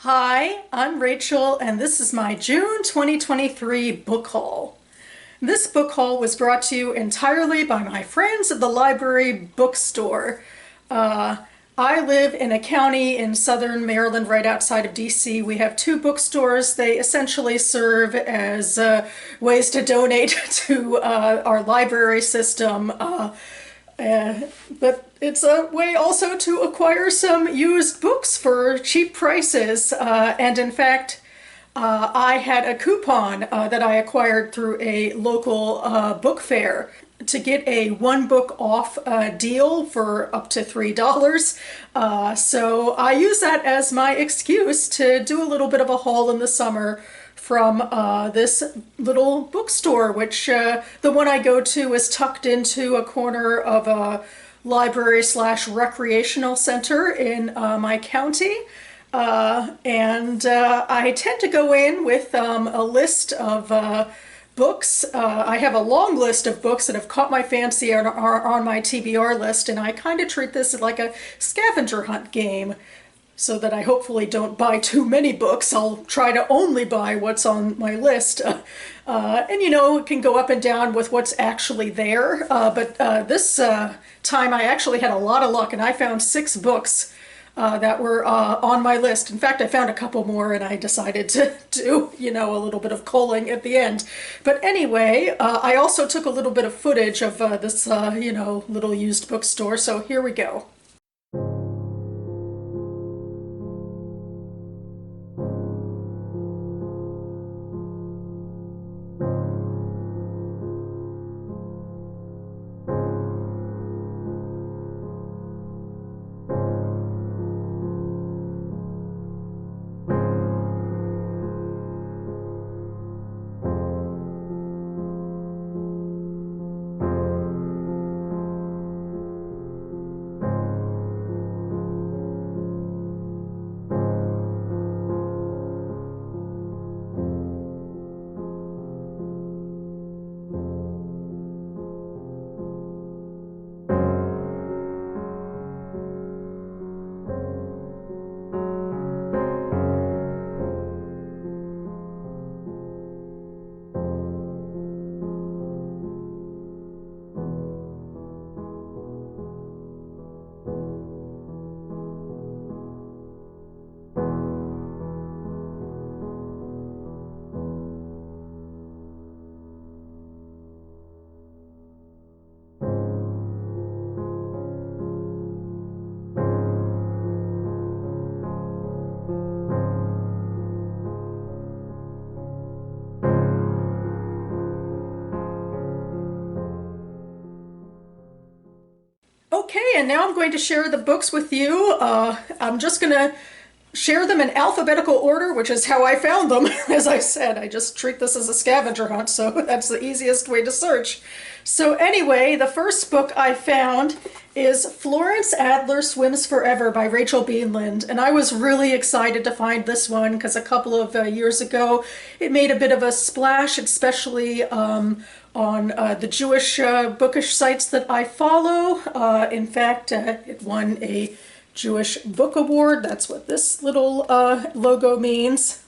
Hi, I'm Rachel, and this is my June 2023 book haul. This book haul was brought to you entirely by my friends at the library Bookstore. Uh, I live in a county in southern Maryland, right outside of DC. We have two bookstores. They essentially serve as ways to donate to our library system. But it's a way also to acquire some used books for cheap prices. And in fact, I had a coupon that I acquired through a local book fair to get a one book off deal for up to $3. So I use that as my excuse to do a little bit of a haul in the summer from this little bookstore, which the one I go to is tucked into a corner of a library slash recreational center in my county. And I tend to go in with a list of books. I have a long list of books that have caught my fancy and are on my TBR list, and I kind of treat this like a scavenger hunt game so that I hopefully don't buy too many books. I'll try to only buy what's on my list. And you know, it can go up and down with what's actually there. But this time I actually had a lot of luck, and I found 6 books that were on my list. In fact, I found a couple more and I decided to do, you know, a little bit of culling at the end. But anyway, I also took a little bit of footage of this, you know, little used bookstore. So here we go. Okay, and now I'm going to share the books with you. I'm just going to share them in alphabetical order, which is how I found them. As I said, I just treat this as a scavenger hunt, so that's the easiest way to search. So anyway, the first book I found is Florence Adler Swims Forever by Rachel Beanland, and I was really excited to find this one because a couple of years ago it made a bit of a splash, especially on the Jewish bookish sites that I follow. In fact, it won a Jewish Book Award. That's what this little logo means.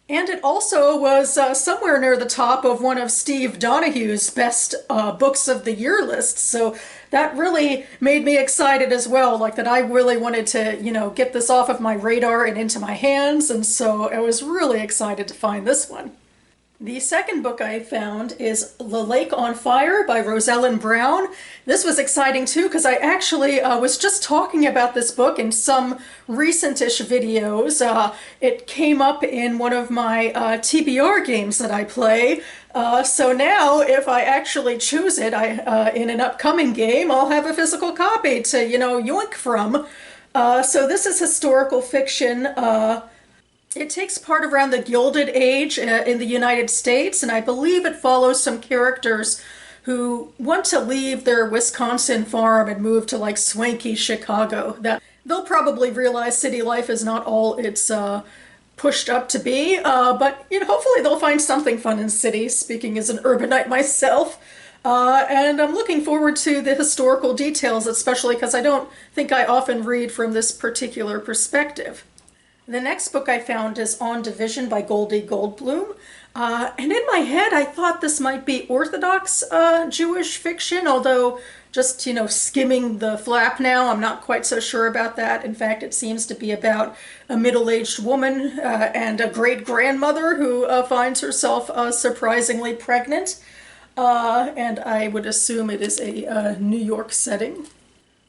And it also was somewhere near the top of one of Steve Donahue's best books of the year lists. So that really made me excited as well, like that I really wanted to, you know, get this off of my radar and into my hands. And so I was really excited to find this one. The second book I found is The Lake on Fire by Rosalind Brown. This was exciting too because I actually was just talking about this book in some recent-ish videos. It came up in one of my TBR games that I play. So now if I actually choose it in an upcoming game, I'll have a physical copy to, you know, yoink from. So this is historical fiction. It takes part around the Gilded Age in the United States, and I believe it follows some characters who want to leave their Wisconsin farm and move to like swanky Chicago. That they'll probably realize city life is not all it's pushed up to be, but you know, hopefully they'll find something fun in cities, speaking as an urbanite myself. And I'm looking forward to the historical details, especially because I don't think I often read from this particular perspective. The next book I found is On Division by Goldie Goldblum. And in my head, I thought this might be Orthodox Jewish fiction, although just, skimming the flap now, I'm not quite so sure about that. In fact, it seems to be about a middle-aged woman and a great-grandmother who finds herself surprisingly pregnant. And I would assume it is a New York setting.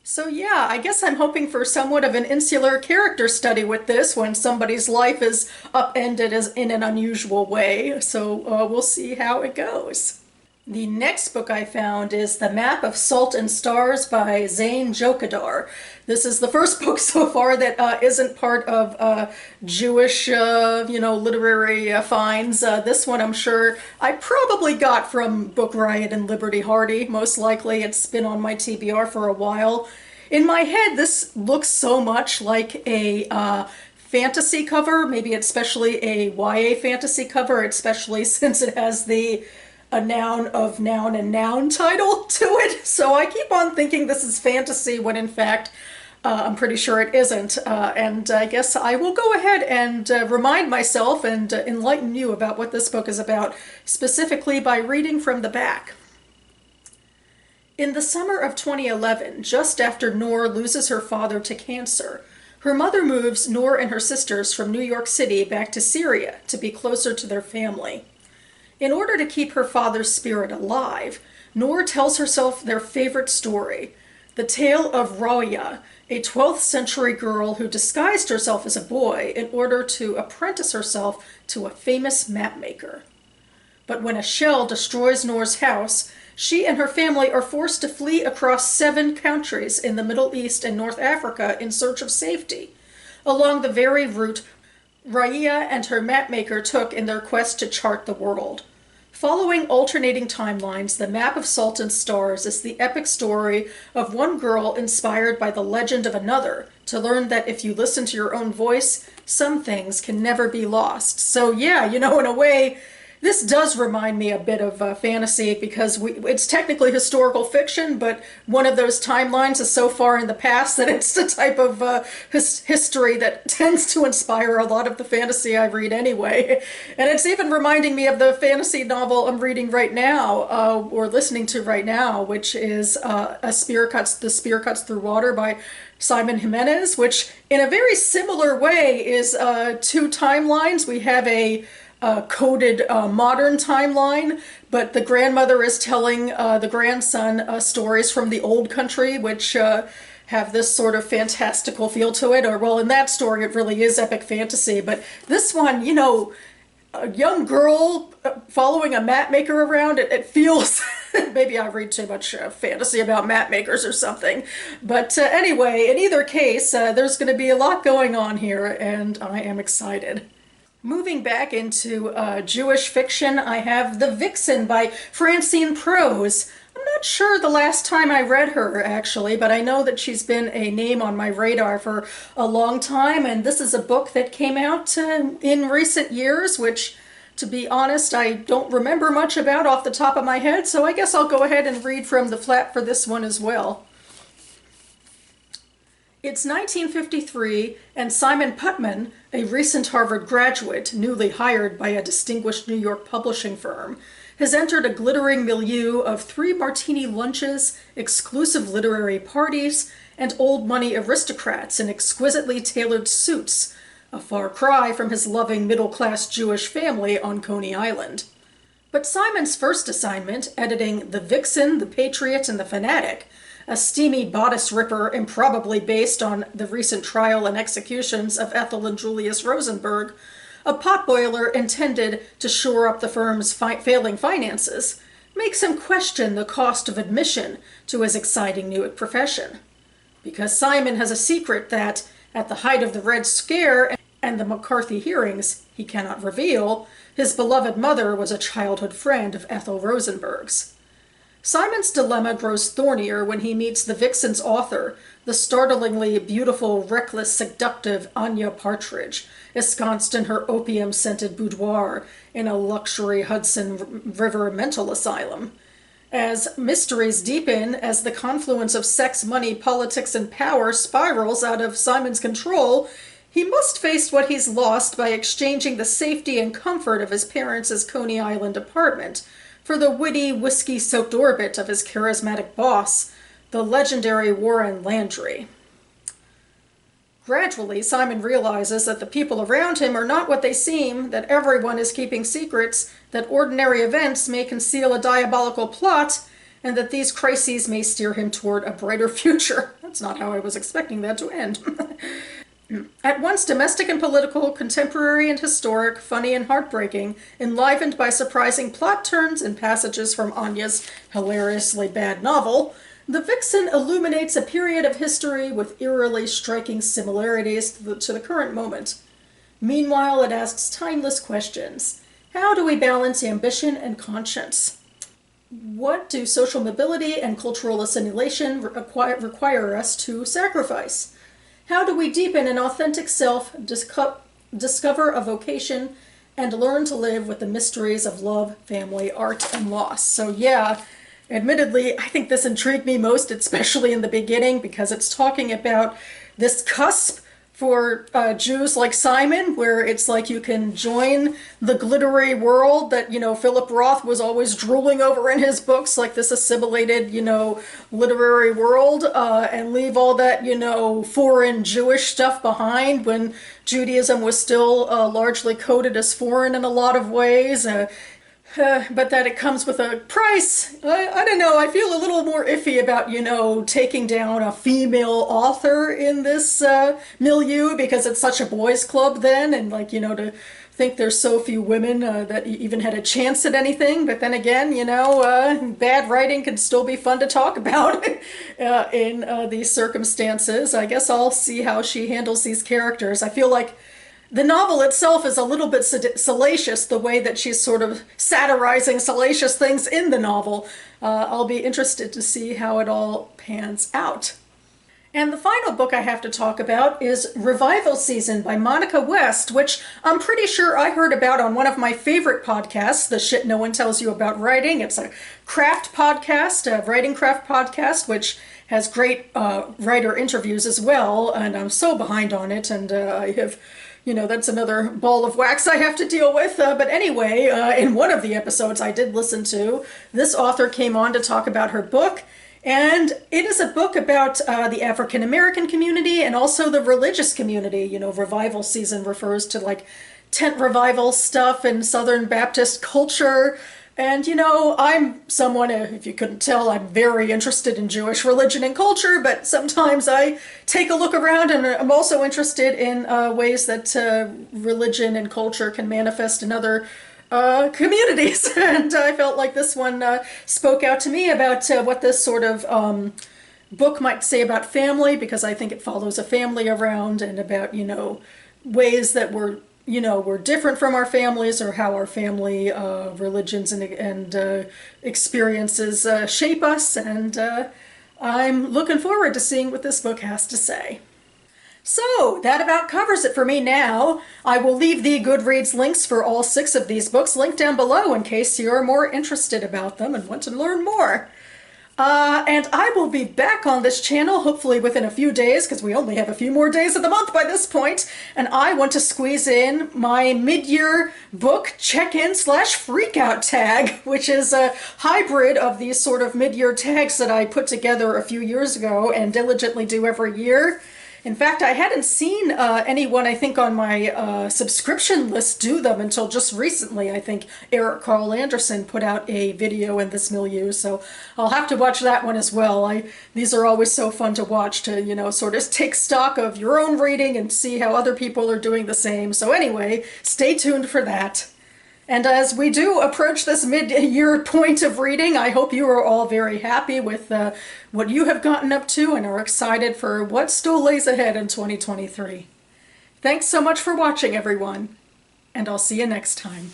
So yeah, I guess I'm hoping for somewhat of an insular character study with this when somebody's life is upended as in an unusual way. So we'll see how it goes. The next book I found is The Map of Salt and Stars by Zain Jokadar. This is the first book so far that isn't part of Jewish, literary finds. This one I'm sure I probably got from Book Riot and Liberty Hardy. Most likely it's been on my TBR for a while. In my head, this looks so much like a fantasy cover, maybe especially a YA fantasy cover, especially since it has a noun of noun and noun title to it. So I keep on thinking this is fantasy when in fact I'm pretty sure it isn't. And I guess I will go ahead and remind myself and enlighten you about what this book is about, specifically by reading from the back. In the summer of 2011, just after Noor loses her father to cancer, her mother moves Noor and her sisters from New York City back to Syria to be closer to their family. In order to keep her father's spirit alive, Noor tells herself their favorite story, the tale of Rauya, a 12th century girl who disguised herself as a boy in order to apprentice herself to a famous mapmaker. But when a shell destroys Noor's house, she and her family are forced to flee across 7 countries in the Middle East and North Africa in search of safety, along the very route Rauya and her mapmaker took in their quest to chart the world. Following alternating timelines, The Map of Salt and Stars is the epic story of one girl inspired by the legend of another to learn that if you listen to your own voice, some things can never be lost. So yeah, in a way, this does remind me a bit of fantasy because it's technically historical fiction, but one of those timelines is so far in the past that it's the type of history that tends to inspire a lot of the fantasy I read anyway. And it's even reminding me of the fantasy novel I'm reading right now, or listening to right now, which is The Spear Cuts Through Water by Simon Jimenez, which in a very similar way is 2 timelines. We have a coded modern timeline, but the grandmother is telling the grandson stories from the old country, which have this sort of fantastical feel to it. Or, well, in that story, it really is epic fantasy. But this one, a young girl following a map maker around, it feels, maybe I read too much fantasy about map makers or something. But anyway, in either case, there's going to be a lot going on here, and I am excited. Moving back into Jewish fiction, I have The Vixen by Francine Prose. I'm not sure the last time I read her, actually, but I know that she's been a name on my radar for a long time, and this is a book that came out in recent years, which, to be honest, I don't remember much about off the top of my head, so I guess I'll go ahead and read from the flap for this one as well. It's 1953, and Simon Putman, a recent Harvard graduate newly hired by a distinguished New York publishing firm, has entered a glittering milieu of 3 martini lunches, exclusive literary parties, and old money aristocrats in exquisitely tailored suits, a far cry from his loving middle-class Jewish family on Coney Island. But Simon's first assignment, editing The Vixen, The Patriot, and The Fanatic, a steamy bodice ripper improbably based on the recent trial and executions of Ethel and Julius Rosenberg, a potboiler intended to shore up the firm's failing finances, makes him question the cost of admission to his exciting new profession. Because Simon has a secret that, at the height of the Red Scare and the McCarthy hearings, he cannot reveal, his beloved mother was a childhood friend of Ethel Rosenberg's. Simon's dilemma grows thornier when he meets the Vixen's author, the startlingly beautiful, reckless, seductive Anya Partridge, ensconced in her opium-scented boudoir in a luxury Hudson River mental asylum. As mysteries deepen, as the confluence of sex, money, politics, and power spirals out of Simon's control, He must face what he's lost by exchanging the safety and comfort of his parents' Coney Island apartment for the witty, whiskey-soaked orbit of his charismatic boss, the legendary Warren Landry. Gradually, Simon realizes that the people around him are not what they seem, that everyone is keeping secrets, that ordinary events may conceal a diabolical plot, and that these crises may steer him toward a brighter future. That's not how I was expecting that to end. At once domestic and political, contemporary and historic, funny and heartbreaking, enlivened by surprising plot turns and passages from Anya's hilariously bad novel, The Vixen illuminates a period of history with eerily striking similarities to the current moment. Meanwhile, it asks timeless questions. How do we balance ambition and conscience? What do social mobility and cultural assimilation require us to sacrifice? How do we deepen an authentic self, discover a vocation, and learn to live with the mysteries of love, family, art, and loss? So yeah, admittedly, I think this intrigued me most, especially in the beginning, because it's talking about this cusp for Jews like Simon, where it's like you can join the glittery world that, Philip Roth was always drooling over in his books, like this assimilated, literary world, and leave all that, foreign Jewish stuff behind when Judaism was still largely coded as foreign in a lot of ways. But that it comes with a price. I don't know, I feel a little more iffy about, taking down a female author in this milieu, because it's such a boys' club then, and to think there's so few women that even had a chance at anything. But then again, bad writing can still be fun to talk about in these circumstances. I guess I'll see how she handles these characters. I feel like the novel itself is a little bit salacious, the way that she's sort of satirizing salacious things in the novel. I'll be interested to see how it all pans out. And the final book I have to talk about is Revival Season by Monica West, which I'm pretty sure I heard about on one of my favorite podcasts, The Shit No One Tells You About Writing. It's a craft podcast, a writing craft podcast, which has great writer interviews as well, and I'm so behind on it, and I have... that's another ball of wax I have to deal with. But anyway, in one of the episodes I did listen to, this author came on to talk about her book. And it is a book about the African American community and also the religious community. Revival Season refers to tent revival stuff and Southern Baptist culture. And, I'm someone, if you couldn't tell, I'm very interested in Jewish religion and culture, but sometimes I take a look around and I'm also interested in ways that religion and culture can manifest in other communities. And I felt like this one spoke out to me about what this sort of book might say about family, because I think it follows a family around, and about, ways that we're different from our families, or how our family religions and experiences shape us, and I'm looking forward to seeing what this book has to say. So, that about covers it for me now. I will leave the Goodreads links for all 6 of these books linked down below in case you're more interested about them and want to learn more. And I will be back on this channel hopefully within a few days, because we only have a few more days of the month by this point, and I want to squeeze in my mid-year book check-in / freakout tag, which is a hybrid of these sort of mid-year tags that I put together a few years ago and diligently do every year. In fact, I hadn't seen anyone, I think, on my subscription list do them until just recently. I think Eric Carl Anderson put out a video in this milieu, so I'll have to watch that one as well. These are always so fun to watch, to, sort of take stock of your own reading and see how other people are doing the same. So anyway, stay tuned for that. And as we do approach this mid-year point of reading, I hope you are all very happy with what you have gotten up to and are excited for what still lays ahead in 2023. Thanks so much for watching, everyone, and I'll see you next time.